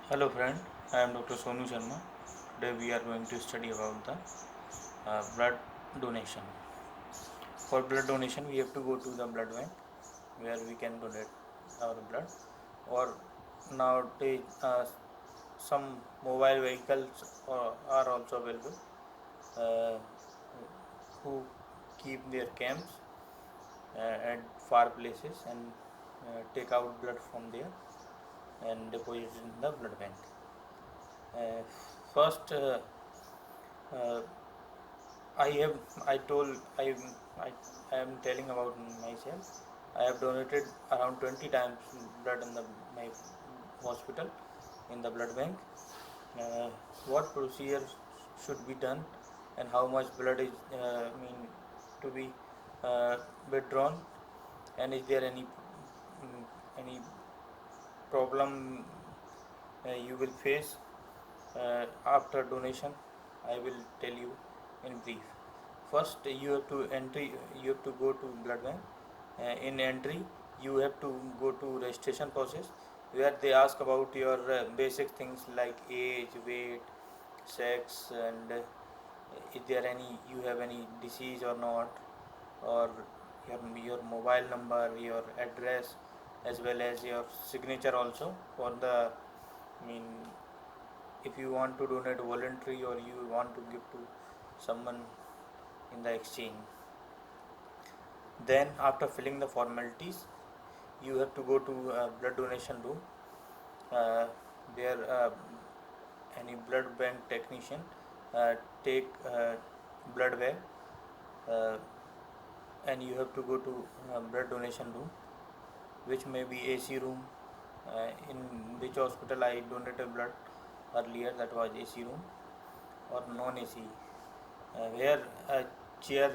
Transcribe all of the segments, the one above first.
Hello friend, I am Dr. Sonu Sharma. Today we are going to study about the blood donation. For blood donation we have to go to the blood bank where we can donate our blood, or nowadays some mobile vehicles are also available uh, who keep their camps at far places and take out blood from there and deposit it in the blood bank. Uh, First, uh, I have I told I am telling about myself. I have donated around 20 times blood in the my hospital in the blood bank. Uh, what procedures should be done and how much blood is to be uh, withdrawn, and is there any problem you will face after donation. I will tell you in brief. First you have to go to blood bank. In entry you have to go to registration process where they ask about your basic things like age, weight, sex, and is there any you have any disease or not, or your mobile number, your address, as well as your signature also for the mean if you want to donate voluntary or you want to give to someone in the exchange. Then after filling the formalities you have to go to blood donation room. There any blood bank technician take blood bag, uh, and you have to go to blood donation room, which may be AC room. In which hospital I donated blood earlier, that was AC room, or non AC, where a chair,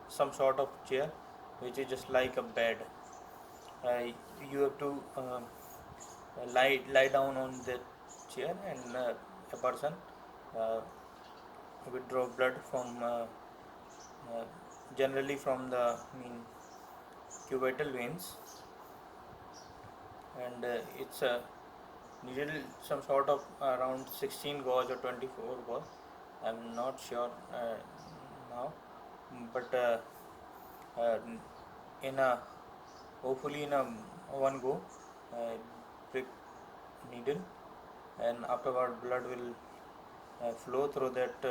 some sort of chair which is just like a bed. uh, you have to lie down on that chair, and a person uh, withdraw blood from uh, generally from the cubital veins, and it's a needle, some sort of around 16 gauge or 24 gauge. I'm not sure now, but uh, in a hopefully in a one go uh, prick needle, and afterward blood will flow through that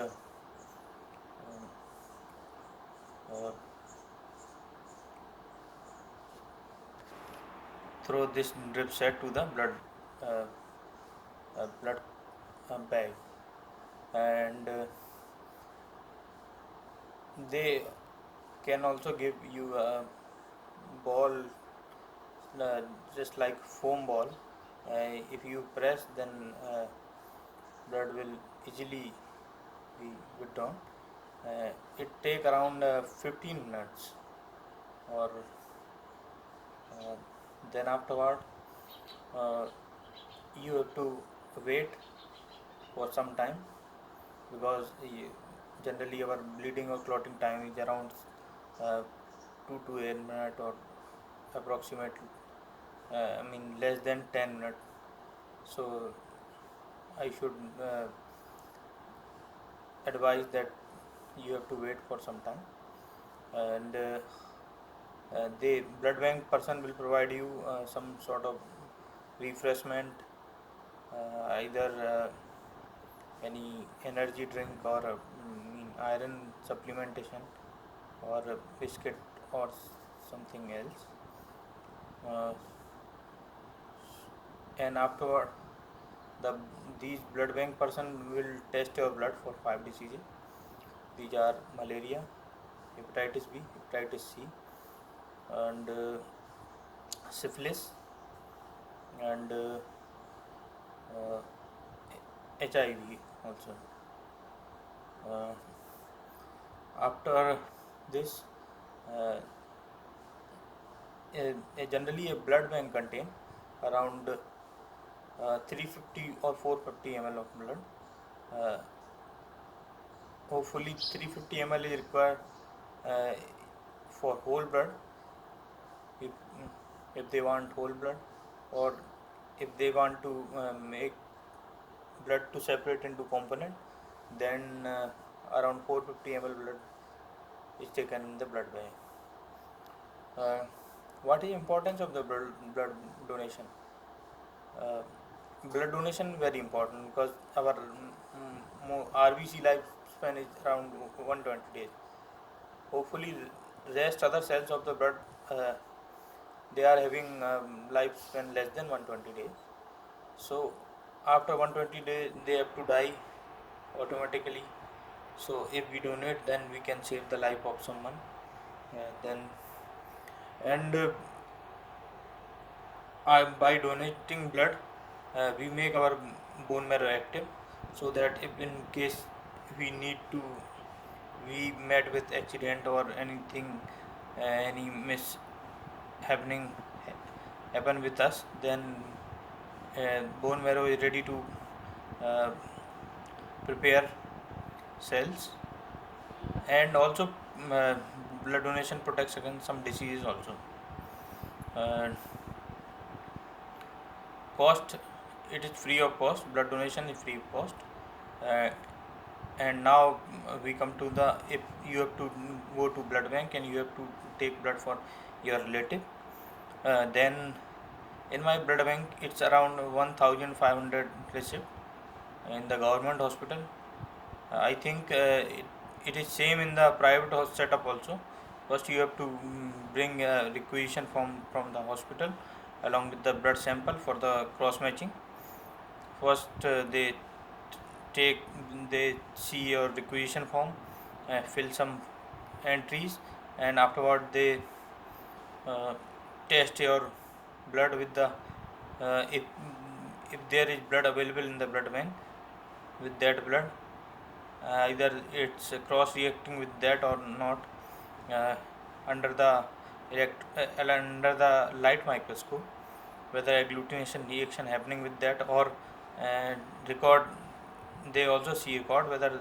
uh, through this drip set to the uh, blood bag, and they can also give you a ball, uh, just like foam ball. If you press, then blood will easily be withdrawn. It take around 15 minutes, or uh, then afterward uh, you have to wait for some time, because generally our bleeding or clotting time is around 2 to 8 minutes, or approximately less than 10 minutes. So I should advise that you have to wait for some time, and the blood bank person will provide you some sort of refreshment, either any energy drink, or iron supplementation, or a biscuit, or something else. uh, and afterward the these blood bank person will test your blood for 5 diseases. These are malaria, hepatitis B, hepatitis C, and syphilis, and uh, HIV also. Uh, After this, uh, generally a blood bank contain around 350 or 450 ml of blood. Uh, Hopefully 350 ml is required uh, for whole blood, if if they want whole blood, or if they want to make blood to separate into component. Then around 450 ml blood is taken in the blood bank. What is importance of the blood donation? Uh, Blood donation very important because our RBC lifespan is around 120 days. Hopefully, rest other cells of the blood, uh, they are having lifespan less than 120 days. So after 120 days, they have to die automatically. So if we donate, then we can save the life of someone. Then and by donating blood, we make our bone marrow active, so that if in case we need to, we met with accident or anything, any miss happening happen with us, then bone marrow is ready to uh, prepare cells. And also blood donation protects against some diseases also. uh, Cost, it is free of cost, blood donation is free of cost. uh, and now we come to the, if you have to go to blood bank and you have to take blood for your relative, then in my blood bank it's around 1500 receipt in the government hospital. I think it is same in the private setup also. First you have to bring a requisition form from the hospital along with the blood sample for the cross matching. First take they see your requisition form, fill some entries, and afterward they uh, test your blood with the, if there is blood available in the blood bank, with that blood, either it's cross reacting with that or not, uh, under the under the light microscope, whether agglutination reaction happening with that, or uh, record, they also see record whether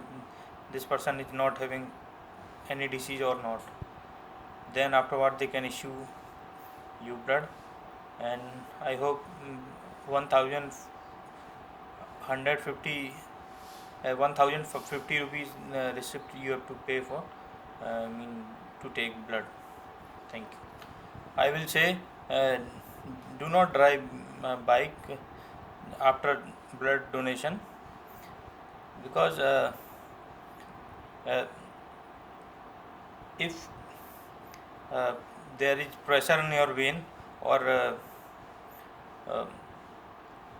this person is not having any disease or not. Then afterward they can issue you blood. And I hope 1150 1050 rupees receipt you have to pay for, to take blood. Thank you. I will say, do not drive bike after blood donation, because uh, if uh, there is pressure in your vein, or uh,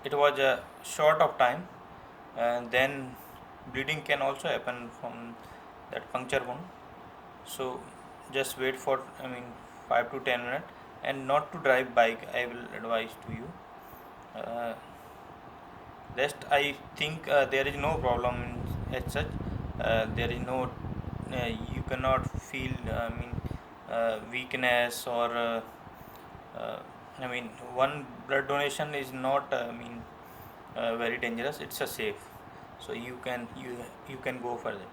it was a short of time, and then bleeding can also happen from that puncture wound. So just wait for, 5 to 10 minutes, and not to drive bike, I will advise to you. uh, Rest, I think there is no problem as such. There is no, you cannot feel, weakness, or uh, one blood donation is not, very dangerous. It's a safe, so you can go further.